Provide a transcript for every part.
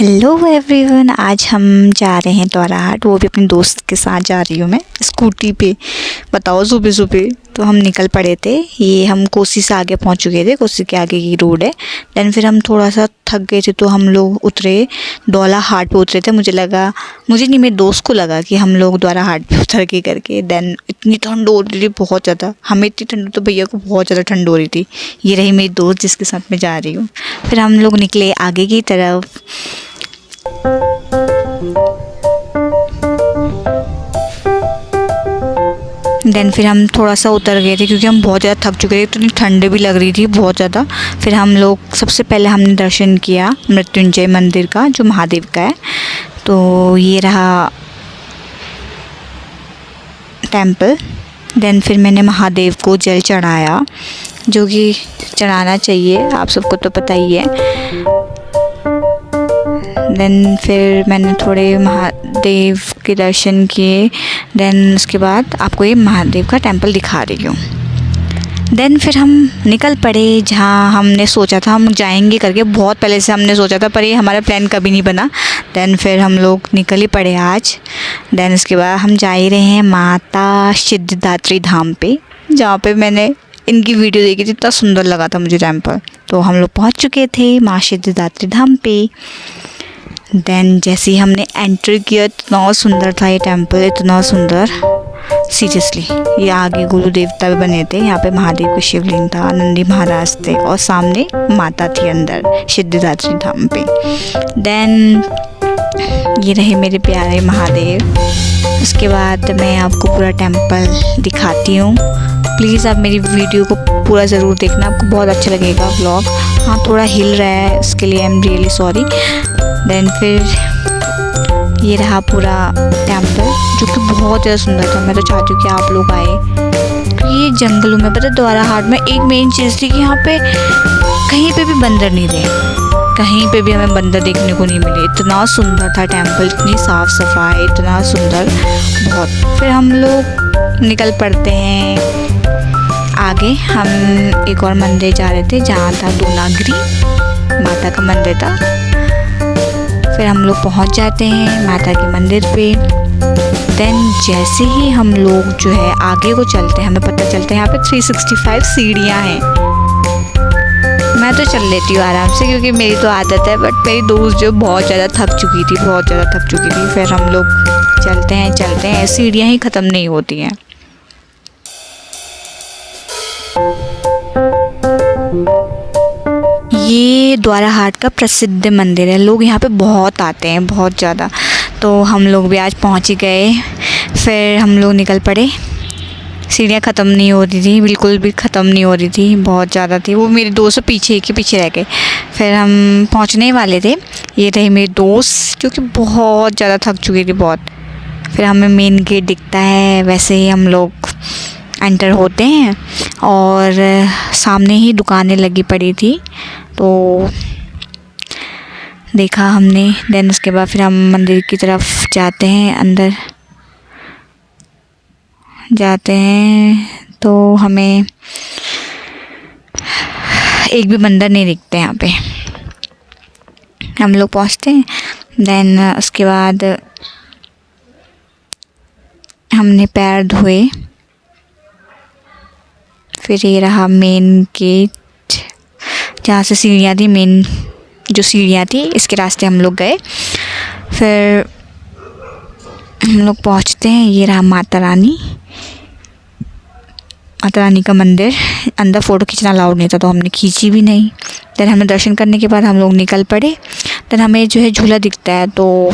Hello everyone, आज हम जा रहे हैं द्वाराहाट, वो भी अपने दोस्त के साथ जा रही हूँ मैं स्कूटी पे। बताओ सुबह सुबह तो हम निकल पड़े थे। ये हम कोसी से आगे पहुँच चुके थे, कोसी के आगे की रोड है। देन फिर हम थोड़ा सा थक गए थे तो हम लोग उतरे द्वाराहाट पे उतरे थे। मुझे नहीं, मेरे दोस्त को लगा कि हम लोग द्वाराहाट पे उतर के करके। देन इतनी ठंड हो रही थी बहुत ज़्यादा, हमें इतनी ठंड तो भैया को बहुत ज़्यादा ठंड हो रही थी। ये रही मेरी दोस्त जिसके साथ मैं जा रही हूँ। फिर हम लोग निकले आगे की तरफ। देन फिर हम थोड़ा सा उतर गए थे क्योंकि हम बहुत ज़्यादा थक चुके थे, इतनी ठंड भी लग रही थी बहुत ज़्यादा। फिर हम लोग सबसे पहले हमने दर्शन किया मृत्युंजय मंदिर का, जो महादेव का है। तो ये रहा टेम्पल। देन फिर मैंने महादेव को जल चढ़ाया, जो कि चढ़ाना चाहिए, आप सबको तो पता ही है। देन फिर मैंने थोड़े महादेव के दर्शन किए। देन उसके बाद आपको ये महादेव का टेम्पल दिखा रही हूँ। देन फिर हम निकल पड़े जहाँ हमने सोचा था हम जाएंगे करके, बहुत पहले से हमने सोचा था, पर ये हमारा प्लान कभी नहीं बना। देन फिर हम लोग निकल ही पड़े आज। देन उसके बाद हम जा ही रहे हैं माता सिद्धिदात्री धाम पे, जहाँ पे मैंने इनकी वीडियो देखी थी, इतना सुंदर लगा था मुझे टेम्पल। तो हम लोग पहुँच चुके थे माँ सिद्धिदात्री धाम पे। देन जैसे ही हमने एंटर किया, इतना सुंदर था ये टेम्पल, इतना सुंदर सीरियसली। ये आगे गुरु देवता भी बने थे, यहाँ पे महादेव का शिवलिंग था, नंदी महाराज थे और सामने माता थी अंदर सिद्धिदात्री धाम पे। देन ये रहे मेरे प्यारे महादेव। उसके बाद मैं आपको पूरा टेम्पल दिखाती हूँ। प्लीज़ आप मेरी वीडियो को पूरा ज़रूर देखना, आपको बहुत अच्छा लगेगा व्लॉग। हाँ, थोड़ा हिल रहा है, इसके लिए I am really sorry. Then फिर ये रहा पूरा टेम्पल, जो कि बहुत ज़्यादा सुंदर था। मैं तो चाहती हूँ कि आप लोग आए। ये जंगलों में, पता है द्वाराहाट में एक मेन चीज़ थी कि यहाँ पे कहीं पे भी बंदर नहीं थे, कहीं पे भी हमें बंदर देखने को नहीं मिले। इतना सुंदर था टेम्पल, इतनी साफ़ सफाई, इतना सुंदर बहुत। फिर हम लोग निकल पड़ते हैं आगे। हम एक और मंदिर जा रहे थे जहाँ था दूनागिरी माता का मंदिर था। फिर हम लोग पहुँच जाते हैं माता के मंदिर पे। देन जैसे ही हम लोग जो है आगे को चलते हैं, हमें पता चलता है यहाँ पे 365 सीढ़ियाँ हैं। मैं तो चल लेती हूँ आराम से क्योंकि मेरी तो आदत है, बट मेरी दोस्त जो बहुत ज़्यादा थक चुकी थी। फिर हम लोग चलते हैं, सीढ़ियाँ ही ख़त्म नहीं होती हैं। ये द्वाराहाट का प्रसिद्ध मंदिर है, लोग यहाँ पे बहुत आते हैं, बहुत ज़्यादा। तो हम लोग भी आज पहुँच ही गए। फिर हम लोग निकल पड़े। सीढ़ियाँ ख़त्म नहीं हो रही थी, बिल्कुल भी ख़त्म नहीं हो रही थी, बहुत ज़्यादा थी। वो मेरे दोस्त पीछे रह गए। फिर हम पहुँचने वाले थे। ये रहे मेरे दोस्त, जो कि बहुत ज़्यादा थक चुकी थी बहुत। फिर हमें मेन गेट दिखता है, वैसे ही हम लोग एंटर होते हैं और सामने ही दुकानें लगी पड़ी थी, तो देखा हमने। देन उसके बाद फिर हम मंदिर की तरफ जाते हैं, अंदर जाते हैं तो हमें एक भी बंदर नहीं दिखते यहाँ पे। हम लोग पहुँचते हैं। देन उसके बाद हमने पैर धोए। फिर ये रहा मेन गेट, जहाँ से सीढ़ियाँ थी, मेन जो सीढ़ियाँ थी इसके रास्ते हम लोग गए। फिर हम लोग पहुँचते हैं। ये रहा माता रानी का मंदिर। अंदर फ़ोटो खींचना अलाउड नहीं था तो हमने खींची भी नहीं। देन हमें दर्शन करने के बाद हम लोग निकल पड़े। देन हमें जो है झूला दिखता है, तो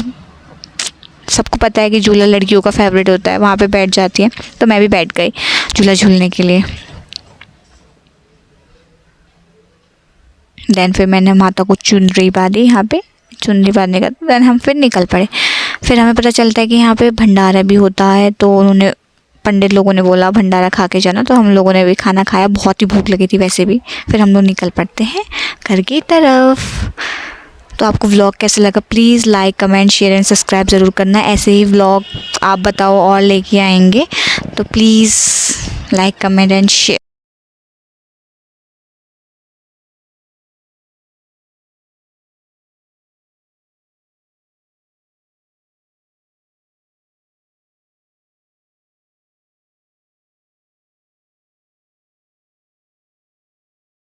सबको पता है कि झूला लड़कियों का फेवरेट होता है, वहाँ पे बैठ जाती है। तो मैं भी बैठ गई झूला झूलने के लिए। देन फिर मैंने माता को चुनरी बांधी, यहाँ पे चुनरी बांधने का। देन हम फिर निकल पड़े। फिर हमें पता चलता है कि यहाँ पे भंडारा भी होता है, तो उन्होंने पंडित लोगों ने बोला भंडारा खा के जाना, तो हम लोगों ने भी खाना खाया। बहुत ही भूख लगी थी वैसे भी। फिर हम लोग निकल पड़ते हैं घर की तरफ। तो आपको व्लॉग कैसा लगा, please like, comment, share and subscribe ज़रूर करना। ऐसे ही व्लॉग आप बताओ और लेके आएंगे, तो please like, comment and share.